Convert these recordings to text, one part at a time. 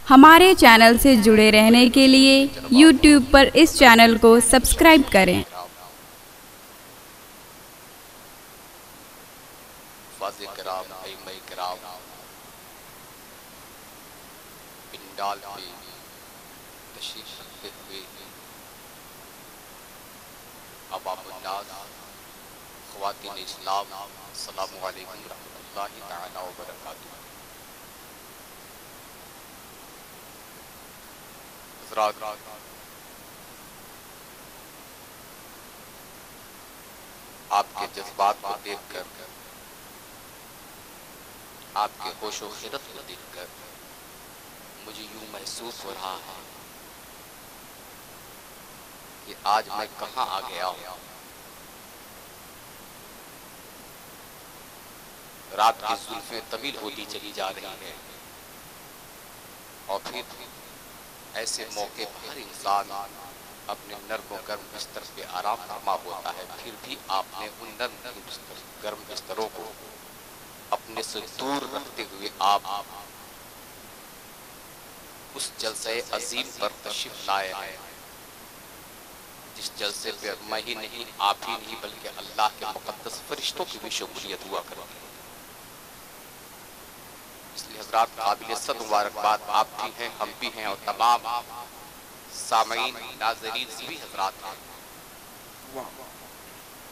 हमारे चैनल से जुड़े रहने के लिए YouTube पर इस चैनल को सब्सक्राइब करें। पिंडाल पे तशरीफ रखते हुए अवामुन्नास ख़वातीन इस्लाम अस्सलामु अलैकुम रहमतुल्लाहि तआला व बरकातुहू। हज़रात, आपके जज्बात को देखकर, आपके होशो खिरत को देखकर मुझे यूं महसूस हो रहा है कि आज मैं कहाँ आ गया हूँ। रात की जुल्फें तवील होती चली जा रही हैं और फिर ऐसे मौके पर हर इंसान अपने नर्म गर्म बिस्तर पे आराम फरमा होता है, फिर भी आपने उन नर्म गर्म बिस्तरों को अपने से दूर रखते हुए आप उस जलसे अजीम पर तशरीफ लाए हैं, जिस जलसे पे मैं ही नहीं, आप ही नहीं, बल्कि अल्लाह के मुकद्दस फरिश्तों की भी शुक्रियत हुआ करेंगे। इसलिए हजरात, काबिल सद मुबारकबाद आप भी हैं, हम भी हैं और तमाम सामईन नाज़रीन सभी हजरात हैं।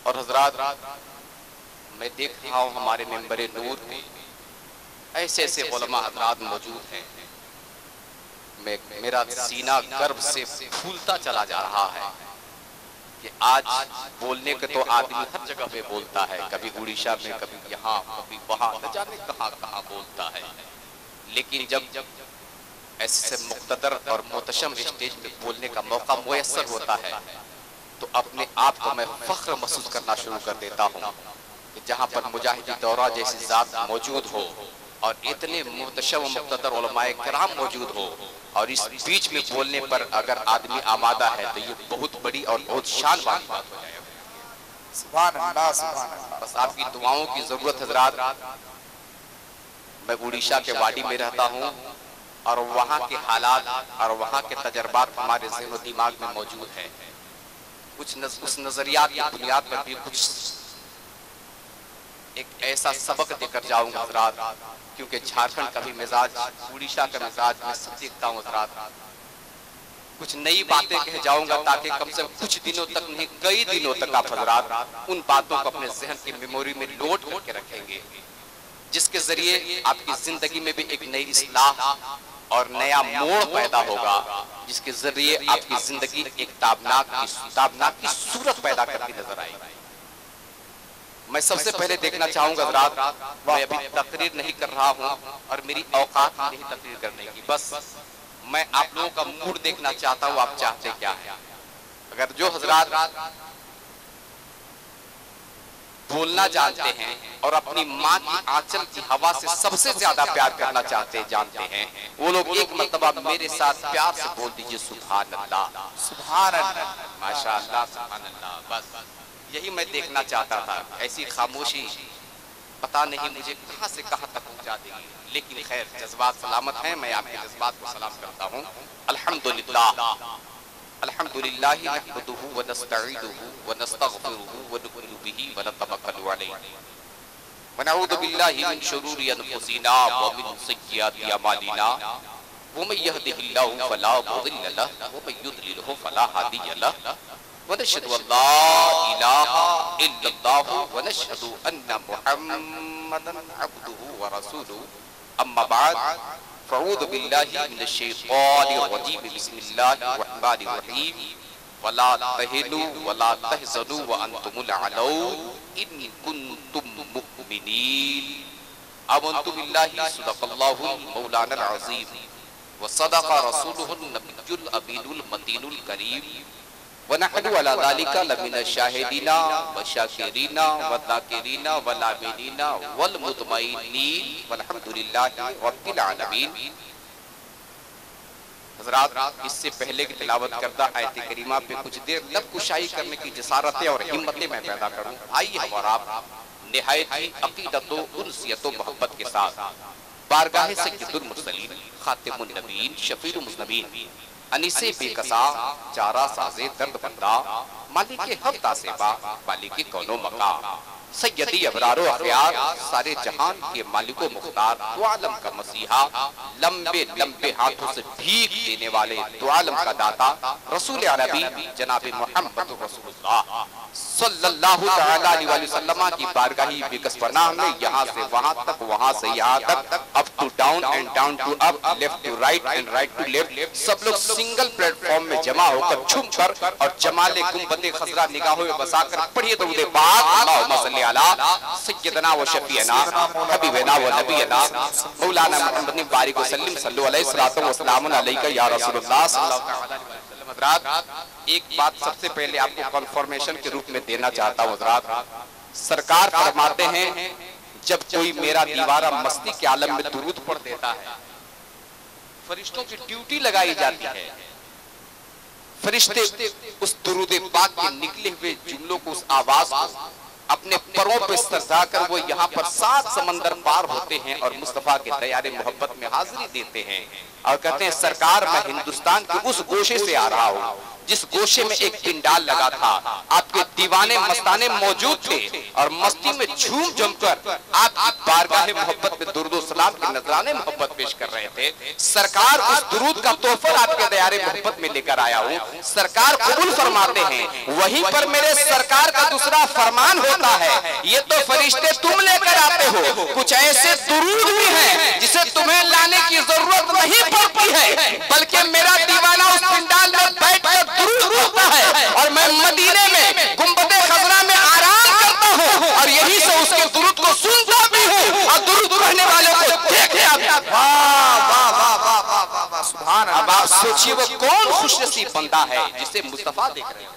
और हजरात, मैं देख रहा हूँ हमारे मिंबर नूर पे ऐसे ऐसे उलमा हजरात मौजूद हैं। मेरा सीना गर्व से फूलता चला जा रहा है कि आज बोलने के तो आदमी हर जगह पे बोलता है, कभी उड़ीसा में, कभी यहाँ, कभी वहाँ, न जाने कहाँ कहाँ बोलता है, लेकिन जब ऐसे मुक़्तदर और मोहतशम स्टेज पे बोलने का मौका मुयस्सर होता है तो अपने आप को मैं फख्र महसूस करना शुरू कर देता हूँ कि जहाँ पर मुजाहिदी दौरा जैसी ज़ात मौजूद हो और इतने मुहतशम मुक़्तदर उलमाए किराम मौजूद हो और इस बीच में बोलने पर अगर आदमी आमादा है तो ये बहुत बड़ी और बहुत शान वाली बात हो जाए। सुभान अल्लाह, सुभान अल्लाह। बस आपकी दुआओं की जरूरत हजरात। मैं उड़ीसा के वाडी में रहता हूँ और वहाँ के हालात और वहाँ के तजर्बात हमारे ज़हन और दिमाग में मौजूद है। उस नजरियात की बुनियाद पर भी कुछ एक ऐसा सबक देकर जाऊंगा हजरात, क्योंकि झारखंड का भी मिजाज, उड़ीसा का मिजाज मैं सब देखता हूँ हजरात। कुछ नई बातें कह जाऊंगा ताकि कम से कम कुछ दिनों तक नहीं, कई दिनों तक आप हजरात उन बातों को अपने जहन की मेमोरी में लोड करके रखेंगे, जिसके जरिए आपकी जिंदगी में भी एक नई इस्लाह और नया मोड़ पैदा होगा, जिसके जरिए आपकी जिंदगी एक ताबनाक की सूरत पैदा करती नजर आएगी। मैं सबसे पहले देखना चाहूंगा हजरात, मैं अभी तकरीर नहीं कर रहा हूं और मेरी औकात नहीं तकरीर करने की, बस मैं आप लोगों का मूड देखना चाहता हूं, आप चाहते क्या है। अगर जो हजरात बोलना जानते हैं और अपनी माँ की आंचल की हवा से सबसे ज्यादा प्यार करना जानते हैं, वो लोग एक मर्तबा मेरे साथ प्यार से बोल दीजिए सुभान अल्लाह, सुभान अल्लाह, माशाअल्लाह, सुभान अल्लाह। बस यही मैं देखना चाहता था। ऐसी खामोशी पता नहीं मुझे कहां से कहां तक पहुंचा देगी, लेकिन खैर जज्बात सलामत हैं, मैं आपके जज्बात को सलाम करता हूं। अल्हम्दुलिल्लाह, अल्हम्दुलिल्लाह नहमदुहु व नस्तईनुहु व नस्तगफिरुहु व नुमिनु बिही व नतवक्कलु अलैहि व नऊज़ु बिल्लाहि मिन शुरूरि अनफुसिना व मिन सय्यिआति अमालिना व मन यहदिहिल्लाहु फला मुदिल्ल लहु व मन युद्लिलहु फला हादिय लहु व नशहदु अल्ला इलाहा इल्लल्लाहु व नशहदु अन्ना मुहम्मदन अब्दुहु व रसूलुहु। अम्मा बाद, फ़अऊज़ु बिल्लाहि मिनश शैतानिर रजीम, बिस्मिल्लाहिर रहमानिर रहीम। वला तहिनु वला तहज़नु व अंतुमुल अलौन इन कुंतुम मुमिनीन। आमन्तु बिल्लाहि सदक़ल्लाहुल मौलानाल अज़ीम व सदक़ रसूलुहुन नबियुल अमीनुल मतीनुल करीम व नहनु अला ज़ालिका लमिनश शाहिदीना व शाकिरीना व ज़ाकिरीना व लामिनीना वल मुतमईनीन वल्हम्दुलिल्लाहि रब्बिल आलमीन। हज़रात, इससे पहले की तिलावत करदा आयत करीमा पे कुछ देर लब कुशाई करने की जसारतें और हिम्मतें मैं पैदा करूं। आइए हम और आप निहायत ही अकीदत व उनसियत व मोहब्बत के साथ बारगाहे सय्यदुल मुरसलीन खातिमुन नबीन शफीउल मुज़नबीन अनीसे बेकसा चारा साजे दर्द बंदा मालिक हफ्ता सेबा मालिक कौनो मका सैयदी अबरारो अखयार सारे जहान के मालिको मुख्तार दो आलम का मसीहा लंबे लंबे हाथों से भीख देने वाले दो आलम का दाता रसूल अरबी जनाब मोहम्मद रसूलुल्लाह सल्लल्लाहु तआला अलैहि वसल्लम की बारगाही बेकसपनाह में यहाँ से वहाँ तक, वहाँ से यहाँ तक, up to down and down to up, left to right and right to left, सब लोग सिंगल प्लेटफॉर्म में जमा होकर झुमकर और जमाले गुंबदे खजरा निगाहों में बसाकर पढ़िए दरूद पाक अल्लाहुम्मा सल्ली अला सय्यदना व शफीअना हबीबना व नबीना मौलाना मुहम्मद बारिक वसल्लम सल्लल्लाहु अलैहि सल्लल्लाहु व सल्लम अलैका या रसूलुल्लाह सल्लल्लाहु अलैहि वसल्लम। हज़रात एक बात सबसे पहले आपको कन्फर्मेशन के रूप में देना चाहता हूँ हज़रात, सरकार फरमाते हैं जब कोई मेरा दीवारा मस्ती के आलम में दुरूद पढ़ देता है फरिश्तों की ड्यूटी लगाई जाती है, फरिश्ते उस दुरूद पाक के निकले हुए जुमलों को, उस आवाज को अपने परों पे सजाकर वो यहाँ पर 7 समंदर पार होते हैं और मुस्तफा के दयारे मोहब्बत में हाजिरी देते हैं और कहते हैं सरकार मैं हिंदुस्तान के उस गोशे से आ रहा हूँ जिस गोशे में एक पिंडाल लगा था, आपके दीवाने मस्ताने मौजूद थे और मस्ती में झूम जमकर आपकी बारगाहे मोहब्बत में दुरूद व सलाम के नजराने मोहब्बत पेश कर रहे थे। सरकार उस दुरूद का तोहफा आपके दयारे मोहब्बत में लेकर आया हूँ, सरकार कबूल फरमाते हैं। वहीं पर मेरे सरकार का दूसरा फरमान होता है, ये तो फरिश्ते तुम लेकर आते हो, कुछ ऐसे दुरूद भी हैं जिसे तुम्हें लाने की जरूरत नहीं पड़ती है, बल्कि मेरा दीवाना उस पिंडाल में बैठकर दुरूद पढ़ता है और मैं मदीने में गुंबदे खजरा में आराम करता हूँ और यहीं से उसके दुरूद को सुनता भी हूँ और दुरूद पढ़ने वालों को देखते सुभान अल्लाह। अब आप सोचिए वो कौन खुशनसीब बंदा है जिसे मुस्तफा देख रहे हो,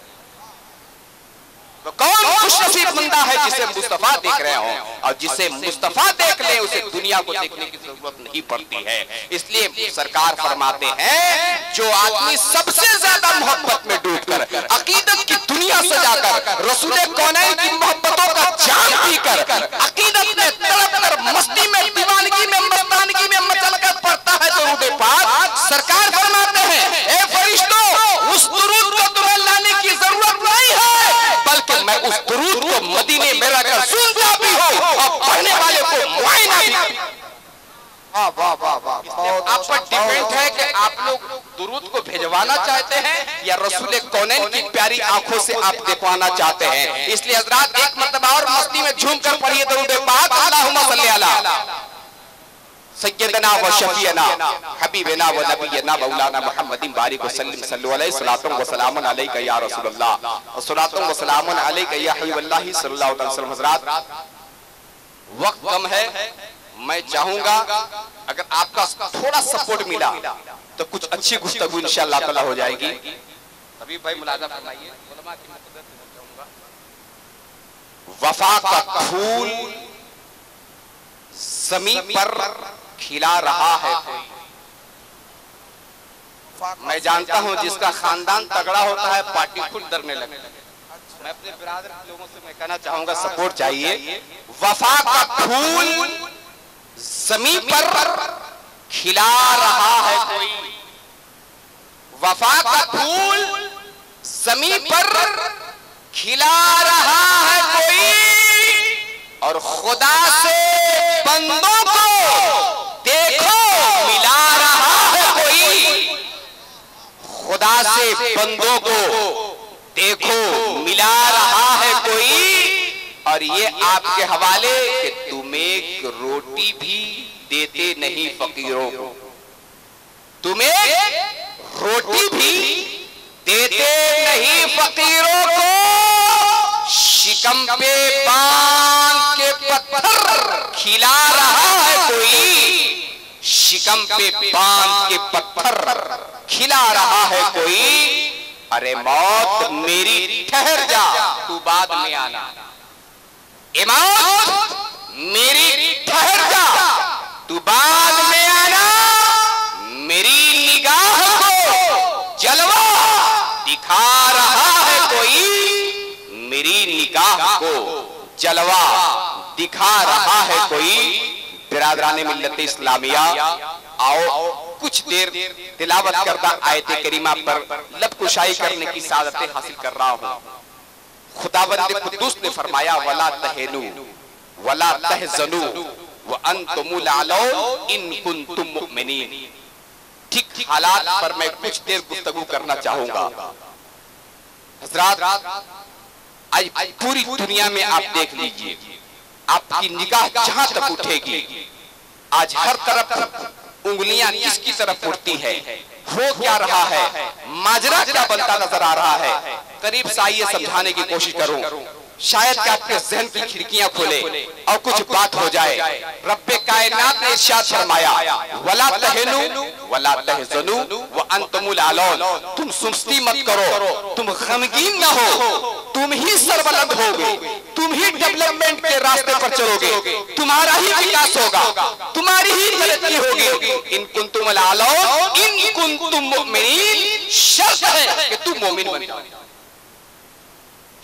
तो कौन खुशनसीब बंदा है जिसे मुस्तफा देख रहे हो, और जिसे मुस्तफा देख ले उसे दुनिया को देखने की जरूरत नहीं पड़ती है। इसलिए सरकार फरमाते हैं जो आदमी सबसे ज्यादा मोहब्बत में डूबकर अकीदत की दुनिया सजाकर रसूल कौनैन की मोहब्बतों का जाम पीकर अकीदत में तड़पकर मस्ती में दीवानगी में मस्तानगी में मचलकर पड़ता है दुरूद पाक, सरकार फरमाते हैं ए फरिश्तों उस दुरूद को तुम्हें लाने की जरूरत नहीं है, बल्कि मैं उस दुरूद को मदीने में रहकर सुनता भी हूँ और पढ़ने वाले को मुआयना भी। आप पर डिपेंड है कि आप लोग दुरूद को भेजवाना चाहते हैं या रसूल कौनैन की प्यारी आंखों से आप देखवाना चाहते हैं। इसलिए हज़रात एक मर्तबा और मस्ती में झूम कर पढ़िए दरूद पाक अल्लाहुम्मा सल्ली अला सय्यदना व शफीअना हबीबना व नबीना मौलाना मुहम्मद बारिक वसल्लम सल्लल्लाहु अलैहि सल्लम व सलामुन अलैका या रसूलल्लाह व सलातुन व सलामुन अलैका या हबीबल्लाह सल्लल्लाहु अलैहि वसल्लम। हज़रात वक्त कम है, मैं चाहूंगा अगर आपका थोड़ा सपोर्ट मिला तो कुछ अच्छी गुफ्तगू इंशाअल्लाह ताला हो जाएगी। अभी भाई मुलाजा फरमाइए। वफा का फूल ज़मीन पर खिला रहा है कोई, मैं जानता हूं जिसका खानदान तगड़ा होता है पार्टी खुद डरने लगे। मैं अपने बिरादर लोगों से मैं कहना चाहूंगा सपोर्ट चाहिए। वफा का फूल ज़मीन पर खिला रहा है कोई, वफा का फूल ज़मीन पर खिला रहा है कोई और खुदा से बंदों को देखो मिला रहा है कोई, खुदा से बंदों को देखो मिला रहा है कोई। और ये आपके हवाले कि तुम एक रोटी भी देते नहीं फकीरों को, तुम एक रोटी भी देते नहीं फकीरों को, शिकम पे पान के पत्थर खिला रहा है कोई, शिकम पे पान के पत्थर खिला रहा है कोई। अरे मौत मेरी ठहर जा तू बाद में आना, ए मौत मेरी ठहर जा तू बाद में आना, मेरी निगाह को जलवा दिखा रहा है कोई, मेरी निगाह को जलवा दिखा रहा है कोई। बिरादरान मिल्लत इस्लामिया, आओ कुछ देर तिलावत करदा आयत करीमा पर लब कुशाई करने की सादतें हासिल कर रहा हूँ। खुदावंद कुद्दूस ने फरमाया वला तहनु वला तहज़नु व अंतुमुल आलौन इन कुंतुम मुमिनीन। ठीक हालात पर मैं कुछ देर गुफ्तगू करना चाहूंगा। हज़रात, आज पूरी दुनिया में आप देख लीजिए, आपकी निगाह जहां तक उठेगी, आज हर तरफ उंगलियां किसकी तरफ उठती है, हो क्या रहा है, माजरा क्या बनता नजर आ रहा है। करीब से आइए समझाने की कोशिश करूं, शायद कि आपके ज़हन की खिड़कियां खोले और कुछ बात हो जाए। रब्बे कायनात ने इरशाद फरमाया वला तहनु वला तहज़नु व अंतुमुल आलौन। तुम सुस्ती मत करो, तुम गमगीन न हो, तुम ही सरबलंद होगे, तुम ही डेवलपमेंट के रास्ते पर चलोगे, तुम्हारा ही विकास होगा, तुम्हारी ही तरक्की होगी। इन कुंतुमुल आलौन इन कुंतुम मुमिनीन। शर्त है कि तुम मोमिन बन जाओ,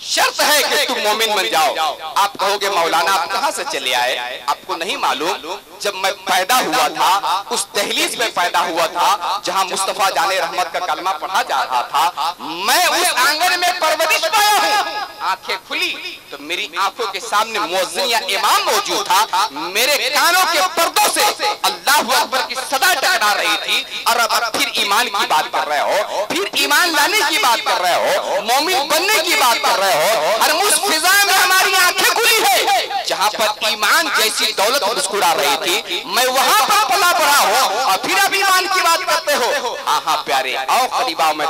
शर्त है कि तुम मोमिन बन जाओ। आप कहोगे मौलाना आप कहां से चले आए, आपको नहीं मालूम जब मैं पैदा हुआ था उस दहलीज में पैदा हुआ था जहां मुस्तफा जाने रहमत का कलमा पढ़ा जा रहा था। मैं उस आंगन में परवरिश पाया हूं। आंखें खुली तो मेरी आंखों के सामने मुअज्जिन या इमाम मौजूद था। मेरे कानों के पर्दों से अल्लाहु अकबर की सदा टकरा रही थी। और अब फिर ईमान की बात कर रहे हो, फिर ईमान लाने की बात कर रहे हो, मोमिन बनने की बात कर रहे हो। हर उस फिजा में हमारी आंखें खुली है जहां पर ईमान जैसी दौलत मुस्कुरा रही थी, मैं वहां पर पला पड़ा हूं और फिर अब ईमान की बात करते हो। हाँ प्यारे, आओ करीबा मैं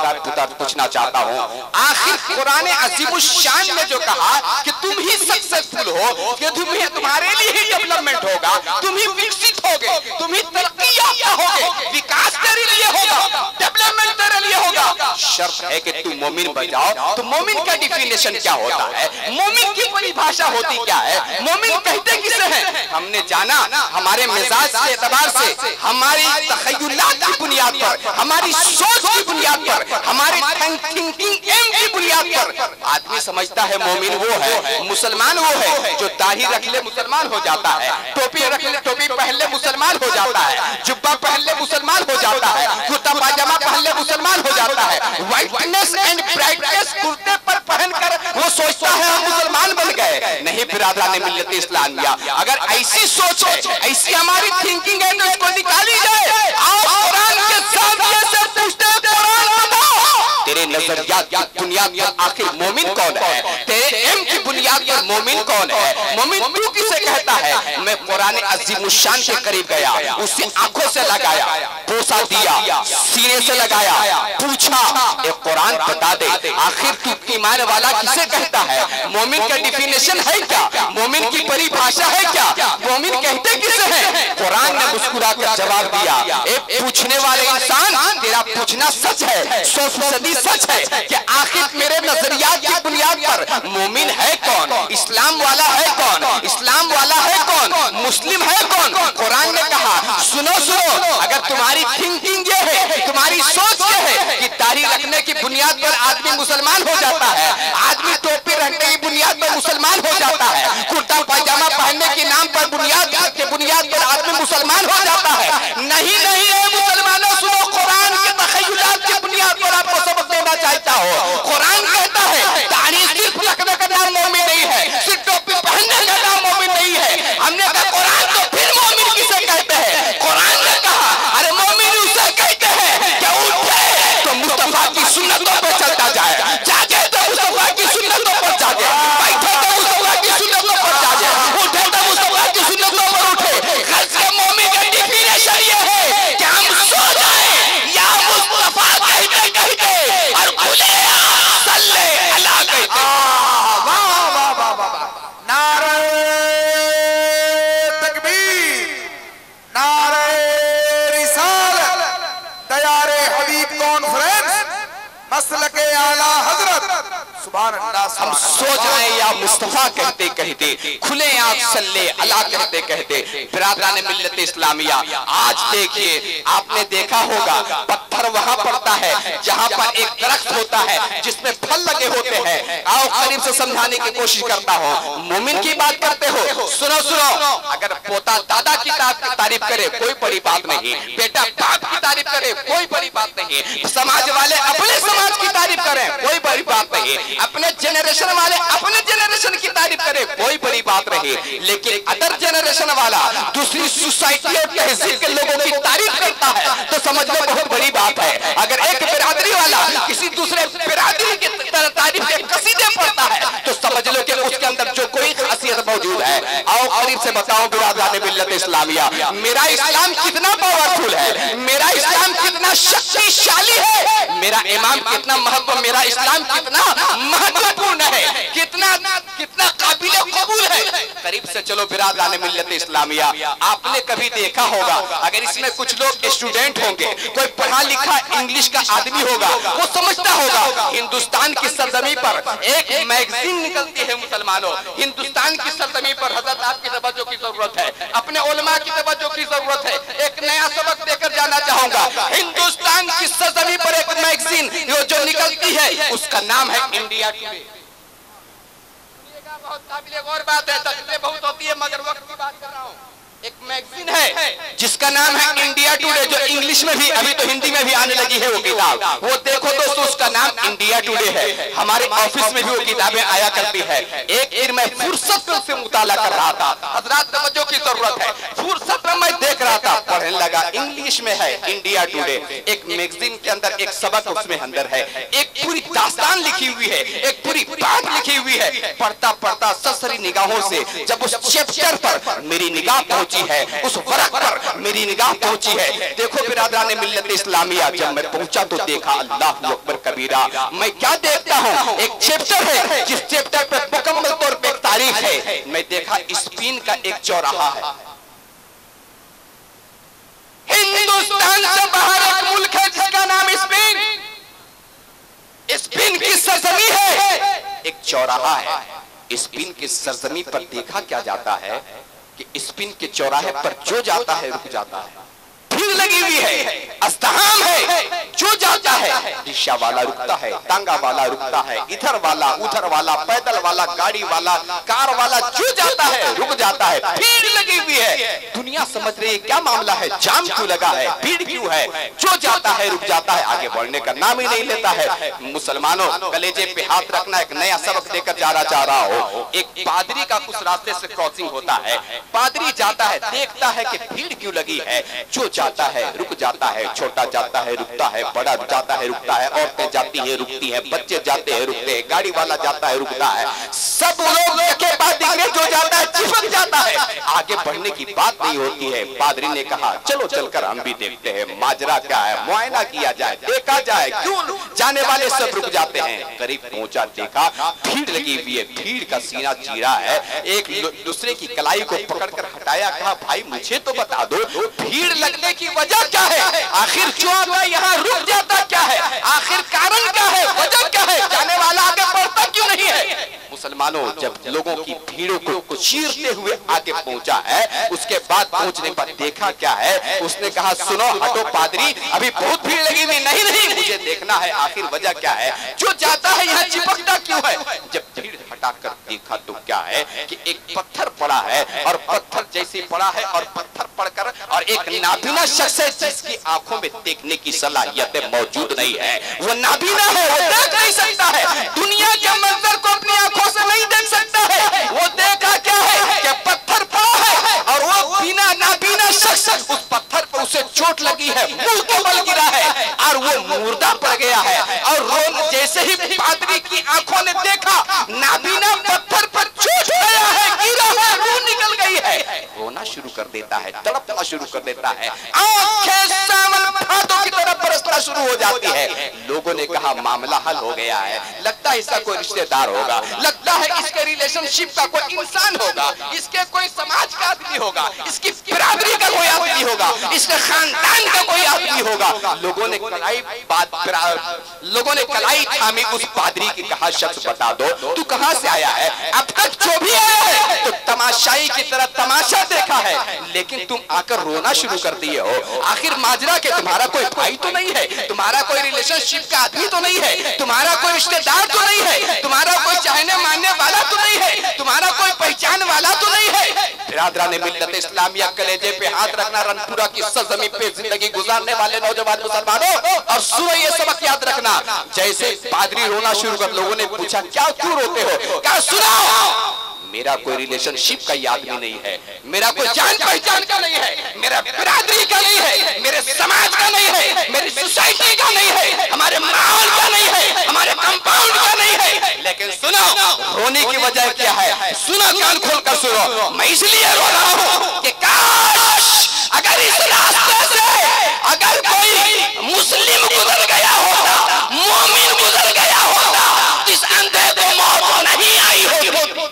पूछना चाहता हूँ, आखिर कुरान अज़ीमुश्शान ने जो कहा कि तुम ही सक्सेसफुल हो, कि तुम्हारे लिए ही डेवलपमेंट होगा, तुम ही विकसित होगे, तुम ही तरक्की याफ्ता होगे, विकास तेरे लिए होगा, डेवलपमेंट तेरे लिए होगा। शर्त है कि तुम मोमिन बन जाओ। तो मोमिन का डिफिनेशन क्या होता है, मोमिन की परिभाषा होती क्या है, मोमिन कहते किसे हैं? हमने जाना हमारे मिजाज के एतबार से, हमारी तखय्युलात की बुनियाद पर, हमारी सोच की बुनियाद पर, हमारे थिंकिंग एम की बुनियाद पर आदमी समझता है मोमिन वो है, मुसलमान वो है जो दाढ़ी रख ले मुसलमान हो जाता है, टोपी रख ले, टोपी पहन ले मुसलमान हो जाता है, जुब्बा पहन ले मुसलमान हो जाता है, कुर्ता पाजामा पहन ले मुसलमान हो जाता है, व्हाइटनेस एंड ब्राइटनेस कुर्ते पर पहनकर वो सोचता है हम मुसलमान बन गए। नहीं बिरादरान मिल्लत इस्लामिया, अगर ऐसी सोच है, ऐसी हमारी थिंकिंग है तो इसको निकाली जाए। आओ कुरान के सामने से पूछते हैं, कुरान बताओ तेरे नजरियात की बुनियाद पर आखिर मोमिन कौन है, तेरे एम की बुनियाद पर मोमिन कौन है, मोमिन तू किसे कहता है? मैं कुरान अज़ीमुश्शान के करीब गया, उससे आंखों से लगाया, बोसा दिया, सीने से लगाया, पूछा ए कुरान बता दे आखिर तू ईमान वाला किसे कहता है, मोमिन का डिफिनेशन है क्या, मोमिन की परिभाषा है क्या, मोमिन कहते किसे हैं? कुरान ने मुस्कुरा कर जवाब दिया, एक पूछने वाले इंसान तेरा पूछना सच है, 100% सच है कि आखिर मेरे नजरियात की बुनियाद पर मोमिन है कौन, इस्लाम वाला है कौन, इस्लाम वाला है कौन, मुस्लिम है कौन? कुरान ने कहा सुनो सुनो, अगर तुम्हारी थिंकिंग ये है, तुम्हारी सोच ये है कि दाढ़ी रखने की बुनियाद पर आदमी मुसलमान हो जाता है, आदमी टोपी रखने की बुनियाद पर मुसलमान हो जाता है, कुर्ता पायजामा पहनने के नाम पर बुनियाद पर आदमी मुसलमान हो जाता है, नहीं नहीं है मुसलमानों, सुनो कुरान के तखय्युलात की बुनियाद पर आपको सबक देना चाहता हो। कुरान कहता है दाढ़ी सिर्फ रखने का नाम मोमिन नहीं है, सिर्फ टोपी पहनने का नाम मोमिन नहीं है। हमने कहा कुरान तो फिर मोमिन किसे कहते हैं? कुरान ने कहा अरे मोमिन उसे कहते हैं कि उठे तो मुस्तफा की सुन्नतों पर चलता जाए, जागे तो मुस्तफा की सुन्नतों पर जागे, बैठे तो मुस्तफा की सुन्नतों पर जागे, उठे तो मुस्तफा की सुन्नतों पर उठे। घर से मोमिन का डिफिनेशन ये है कि हम सो जाए या मुस्तफा कहते कहते और खुले सल्ले अला कहते। वाह वाह वाह वाह, नारे तकबीर, नारे रिसालत, तैयारे हबीब कॉन्फ्रेंस, मसलके आला हजरत, सुभान अल्लाह। हम सो जाए या मुस्तफा कहते कहते, खुले आंख सल्ले अला कहते कहते। बिरादरान मिल्लत इस्लामिया, आज देखिए आपने देखा होगा पत्थर वहां पड़ता है जहां पर एक दरख्त होता है जिसमें फल लगे होते हैं। आओ करीब से समझाने की कोशिश करता हूँ। मोमिन की बात करते हो, सुनो सुनो। अगर पोता दादा की तारीफ करे कोई बड़ी बात नहीं, बेटा बाप की तारीफ करे कोई बड़ी बात नहीं, समाज वाले अपने समाज की तारीफ करें कोई बड़ी बात नहीं, अपने जेनरेशन वाले अपने जेनरेशन की तारीफ करें कोई बड़ी बात नहीं, लेकिन अदर जेनरेशन वाला दूसरी सोसाइटी और तहजीब के लोगों की तारीफ करता है तो समझ लो बहुत बड़ी बात है। अगर एक बिरादरी वाला किसी दूसरे बिरादरी की तारीफ के कसीदे पढ़ता है तो समझ लो कि उसके अंदर जो कोई खासियत मौजूद है। आओ करीब से बताओ बिरादरान मिल्लत इस्लामिया, मेरा इस्लाम कितना पावरफुल है, मेरा इस्लाम कितना शक्तिशाली है, मेरा इमाम कितना महत्व, मेरा इस्लाम कितना महत्वपूर्ण है, कितना कितना काबिल कबूल है। करीब से चलो बिरादरान मिल्लत इस्लामिया, आपने कभी देखा होगा अगर इसमें कुछ लोग स्टूडेंट होंगे, कोई पढ़ा लिखा इंग्लिश का आदमी होगा, वो समझता होगा हिंदुस्तान की सरजमी पर एक मैगजीन निकलती है मुसलमानों, हिंदुस्तान की सरजमी पर हजरत आपकी तवज्जो की जरूरत है, अपने उलमा की तवज्जो की जरूरत है। एक नया सबक देकर जाना चाहूंगा। हिंदुस्तान की सरजमी पर एक मैगजीन जो निकलती है उसका नाम है इंडिया टुडे। बहुत काबिल गौर बात है, तकलीफ बहुत होती है मगर वक्त की बात कर रहा हूँ। एक मैगजीन है जिसका नाम है इंडिया टुडे, जो इंग्लिश में भी अभी तो हिंदी में भी आने लगी है वो किताब। वो देखो दोस्तों उसका नाम इंडिया टुडे है। हमारे ऑफिस में भी वो किताबें आया करती है। एक दिन मैं फुर्सत से मुताला कर रहा था, हजरात तवज्जो की जरूरत है, फुर्सत में मैं देख रहा था, पढ़ने लगा, इंग्लिश में है इंडिया टुडे। एक मैगजीन के अंदर एक सबक उसमें अंदर है, एक पूरी दास्तान लिखी हुई है, एक पूरी बात लिखी हुई है। पढ़ता पढ़ता ससरी निगाहों से जब उस चैप्टर पर मेरी निगाह पहुंची है, उस वर्क पर मेरी निगाह पहुंची है, देखो बिरादरान मिल्लत इस्लामिया, जब मैं पहुंचा तो देखा अल्लाहु अकबर कबीरा। मैं क्या देखता हूं, एक चैप्टर है जिस चैप्टर पर मुकम्मल तौर पर एक तारीख है। मैं देखा स्पेन का एक चौराहा है, हिंदुस्तान से बाहर एक मुल्क है जिसका नाम स्पेन, स्पेन की सरजमी है, एक चौराहा है। स्पेन की सरजमी पर देखा क्या जाता है कि स्पेन के चौराहे पर जो जाता है रुक जाता है, भीड़ लगी हुई है, अस्तहाम है, जो जाता है रिक्शा वाला रुकता है, तांगा वाला रुकता है, इधर वाला उधर वाला, पैदल वाला, गाड़ी वाला, कार वाला, जो जाता है रुक जाता है, भीड़ लगी हुई है। दुनिया समझ रही है क्या मामला है, जाम क्यों लगा है, भीड़ क्यों है, जो जाता है रुक जाता है, आगे बढ़ने का नाम ही नहीं लेता है। मुसलमानों कलेजे पे हाथ रखना, एक नया सबक देकर जाना चाह रहा हो। एक पादरी का कुछ रास्ते से क्रॉसिंग होता है, पादरी जाता है, देखता है कि भीड़ क्यों लगी है, जो जाता है रुक जाता है, छोटा जाता है रुकता है, बड़ा जाता है रुकता है, औरतें जाती है रुकती है, बच्चे जाते हैं रुकते हैं, गाड़ी वाला जाता है रुकता है, सब लोग के बाद जो जाता है चिपक जाता है, आगे बढ़ने की बात नहीं होती है। पादरी ने कहा चलो चलकर हम भी देखते हैं माजरा क्या है, मुआयना किया जाए, देखा जाए, क्यों जाने वाले सब रुक जाते हैं। करीब पहुंचा, देखा भीड़ लगी हुई है, भीड़ का सीना चीरा है, एक दूसरे की कलाई को पकड़कर हटाया, कहा भाई मुझे तो बता दो भीड़ लगने की वजह क्या है, आखिर क्यों आता यहाँ रुक जाता क्या है, आखिर कारण क्या है, वजह क्या है, जाने वाला आगे बढ़ता क्यों नहीं है। मुसलमानों जब लोगों की भीड़ों को चीरते हुए आगे पहुंचा है, उसके बाद पहुंचने पर देखा क्या है, उसने कहा सुनो हटो पादरी, अभी बहुत भीड़ लगी हुई, नहीं नहीं मुझे देखना है आखिर वजह क्या है, जो जाता है यहाँ चिपकता क्यों है। जब भीड़ हटाकर देखा तो क्या है कि एक पत्थर पड़ा है, और पत्थर जैसे पड़ा है और पत्थर पड़कर और एक नाबीना शख्स है जिसकी आंखों में देखने की सलाहियतें मौजूद नहीं है, वो नाबीना है, वो देख नहीं सकता है, दुनिया के मंजर को अपनी आंखों से नहीं देख सकता है। वो देखा क्या है कि पत्थर पड़ा है और वो बिना नाबीना शख्स उस पत्थर पर उसे चोट लगी है, मुंह के बल गिरा है और वो मुर्दा पड़ गया है। और रो जैसे ही पादरी की आंखों ने देखा नाबीना पत्थर पर चोट गया है, गिरा है, रूह निकल गई है, रोना शुरू कर देता है, तड़पना शुरू कर देता है, आंखें सावन हाथों की तरफ बरसना शुरू हो जाती है। लोगों ने कहा मामला हल हो गया है, लगता है इसका कोई रिश्तेदार होगा, लगता है इसके रिलेशनशिप का कोई इंसान होगा, इसके कोई समाज का आदमी होगा, इसकी बिरादरी का कोई आदमी होगा, इसके खानदान का कोई आदमी होगा। लोगों ने कलाई थामी उस पादरी की कहा शख्स बता दो तू कहां से आया है, अब तक जो भी आया है तो तमाशाई की तरह तमाशा देखा है, लेकिन तुम आकर रोना शुरू कर दिए हो, आखिर माजरा के तुम्हारा कोई भाई तो नहीं है, तुम्हारा कोई रिलेशनशिप का आदमी तो नहीं है, तुम्हारा कोई रिश्तेदार तो नहीं है, तुम्हारा कोई चाहने मानने वाला तो नहीं है, तुम्हारा कोई पहचान वाला तो नहीं है। बिरादरान मिल्लत इस्लामिया, कलेजे पे हाथ रखना, रनपुरा की सरजमीं पे जिंदगी गुजारने वाले नौजवान मुसलमानों, और सुनो ये सबक याद रखना। जैसे पादरी रोना शुरू कर, लोगों ने पूछा क्या क्यों रोते हो, क्या सुनाओ, मेरा कोई रिलेशनशिप का आदमी नहीं है, मेरा कोई जान पहचान का नहीं है, मेरा बिरादरी का नहीं है, मेरे समाज का नहीं है, मेरी सोसाइटी का नहीं है, हमारे माहौल का नहीं है, हमारे कंपाउंड का नहीं है। लेकिन सुनो, रोने की वजह क्या है, सुनो, कान खोल कर सुनो। मैं इसलिए रो रहा हूँ कि काश अगर इस रास्ते से अगर कोई मुस्लिम गुजर गया होता, मोमिन गुजर गया होता, इस अंधे को मौत नहीं आई होती।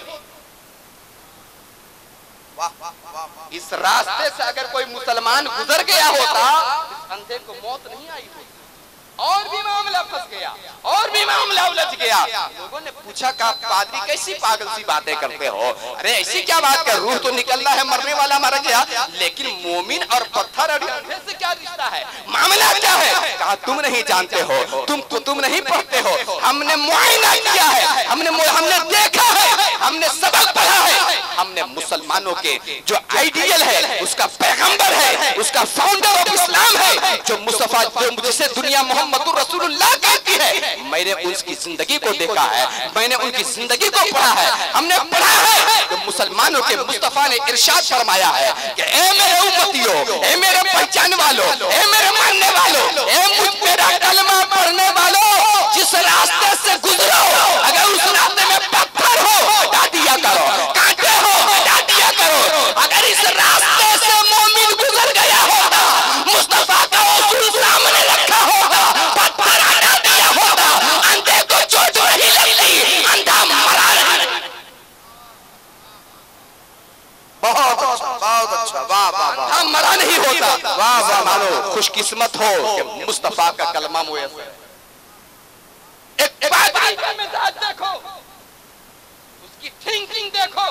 इस रास्ते से अगर कोई मुसलमान गुजर गया होता, इस अंधे को मौत नहीं आई होती, और भी मामला फंस गया, और भी मामला उलझ गया। लोगों ने पूछा का पादरी कैसी पागल सी बातें करते हो, अरे ऐसी क्या बात कर, रूह तो निकलना है, मरने वाला मर गया, लेकिन मोमिन और पत्थर और अंधे से क्या रिश्ता है, मामला क्या है। कहा तुम नहीं जानते हो, तुम नहीं पढ़ते हो, हमने मुआयना किया है, हमने देखा है, हमने सबक पढ़ा है, हमने मुसलमानों के जो आइडियल है, उसका पैगंबर है, उसका फाउंडर ऑफ इस्लाम है, जो मुस्तफा, जो जिसे दुनिया मोहम्मद रसूलुल्लाह कहती है, मैंने उसकी जिंदगी को देखा है, मैंने उनकी जिंदगी को पढ़ा है, हमने पढ़ा है कि मुसलमानों के मुस्तफा ने इरशाद फरमाया है कि ए मेरे उम्मतियों, ए मेरे पहचान वालों, ए मेरे मानने वालों, ए मुझ मेरा कलमा पढ़ने वालों, जिस रास्ते से गुजरो, अगर उस रास्ते में पत्थर हो हटा दिया करो, कांटे हो हटा दिया करो। अगर इस रास्ते से मोमिन गुजर गया होता, मुस्तफा का उसूल सामने रखा होता, पत्थर हटा दिया होता, अंधे को चोट नहीं लगती, अंधा मरा नहीं। बहुत अच्छा, वाह वाह वाह, अंधा मरा नहीं होता, वाह वाह। मानो खुशकिस्मत हो कि मुस्तफा का कलमा मुयस्सर। एक बात मिजाज देखो, उसकी थिंकिंग देखो,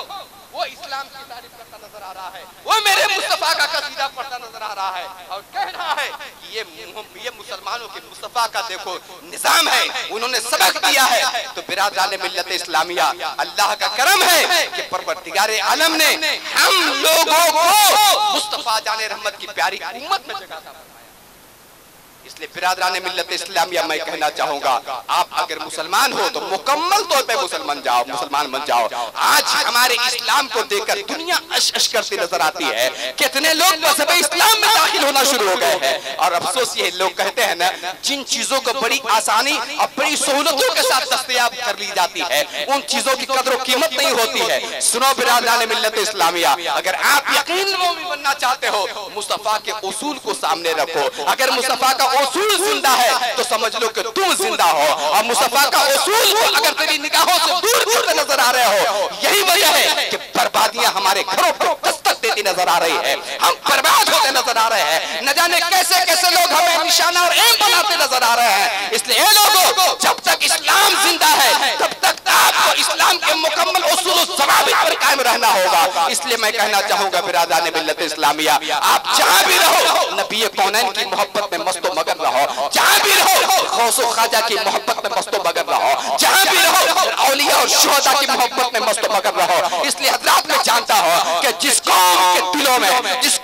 वो इस्लाम की तारीफ करता नजर आ रहा है, वो मेरे मुस्तफा का कसीदा पढ़ता नजर आ रहा है, और कह रहा है कि ये मुसलमानों के मुस्तफा का देखो निजाम है, उन्होंने सबक दिया है। तो बिरादरान मिल्लत इस्लामिया, अल्लाह का करम है कि परवरदिगार आलम ने हम लोगों को मुस्तफा जाने रहमत की प्यारी उम्मत में जगह दी। इसलिए बिरादरान मिल्लत इस्लामिया, मैं कहना चाहूंगा, आप अगर मुसलमान हो तो मुकम्मल तौर पे मुसलमान बन जाओ। आज हमारे इस्लाम को देखकर दुनिया अश करती नजर आती है, कितने लोग मज़हब इस्लाम में दाखिल होना शुरू हो गए हैं। और अफसोस ये लोग कहते हैं ना, जिन चीजों को बड़ी आसानी और बड़ी सहूलतों के साथ दस्तयाब कर ली जाती है, उन चीजों की कदर और कीमत नहीं होती है। सुनो बिरादरान मिल्लत इस्लामिया, अगर आप यकीन बनना चाहते हो, मुस्तफा के उसूल को सामने रखो। अगर मुस्तफा का उसूल जिंदा है तो समझ लो कि तुम जिंदा हो, और मुस्तफा का उसूल को अगर तेरी निगाहों से दूर दूर नजर आ रहे हो, यही वजह है कि बर्बादियां हमारे घरों पर दस्तक देती नजर आ रही है, हम बर्बाद होते नजर आ रहे हैं, न जाने कैसे कैसे लोग हमें निशाना और एम बनाते नजर आ रहे हैं। इसलिए ए लोगों, जब तक इस्लाम जिंदा है तब तक आपको इस्लाम के मुकम्मल उसूल ज़वाबित पर कायम रहना होगा। इसलिए मैं कहना चाहूंगा बिरादरान मिल्लत इस्लामिया, आप जहां भी रहो, नबी कौनैन की मोहब्बत में मस्तो मगन रहो, जहां भी रहो गौसो ख्वाजा की मोहब्बत में मस्तो मगन रहो, जहां भी रहो औलिया और शुहदा की मोहब्बत में मस्तो मगन रहो। इसलिए हज़रात मैं जानता हूं कि जिस कौम के दिलों में, जिस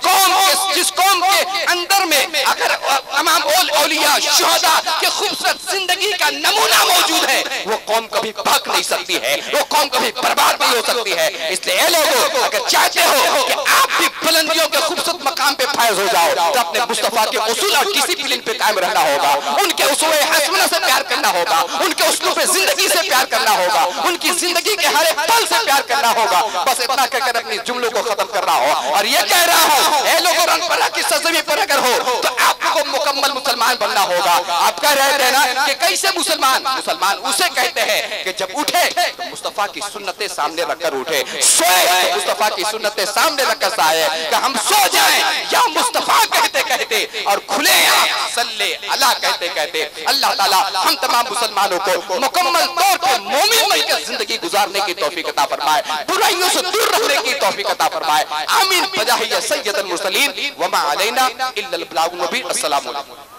कौम के अंदर में अगर तमाम औलिया शुहदा के खूबसूरत जिंदगी का नमूना मौजूद है, वो कौम कभी भग नहीं सकती है, वो कौम कभी बर्बाद नहीं हो सकती है। इसलिए ए लोगों, अगर चाहते हो कि आप भी बुलंदियों के खूबसूरत मकाम पे फायज हो जाओ, तो अपने मुस्तफा के उसूल और डिसिप्लिन पे कायम रहना होगा, उनके उसूल हसना से प्यार करना होगा, उनके उसूल जिंदगी से प्यार करना होगा, उनकी जिंदगी के हर एक पल से प्यार करना होगा। बस इतना कहकर अपनी जुमलों को खत्म कर रहा हो और ये कह रहा हूं, ए लोगों, रंगपरा की सरजमीं पर अगर हो तो आपको मुकम्मल मुसलमान बनना होगा। आप कह रहे थे ना कि कैसे मुसलमान उसे कहते हैं कि जब उठे तो मुस्तफा की सुन्नतें सामने रखकर उठे, सोए तो मुस्तफा की सुन्नतें सामने रखकर सोए, कि हम सो जाएं या मुस्तफा कहते कहते और खुले आप सल्ले अला कहते कहते। अल्लाह ताला हम तमाम मुसलमानों को मुकम्मल तौर पर मोमिन बनकर जिंदगी गुजारने की तौफीक अता फरमाए, बुराइयों से दूर रहने की तौफीक अता फरमाए। आमीन। बजाहिया सय्यदुल मुरसलीन व मा अलैना इल्लल बलागुल मुबीन। अस्सलामु अलैकुम।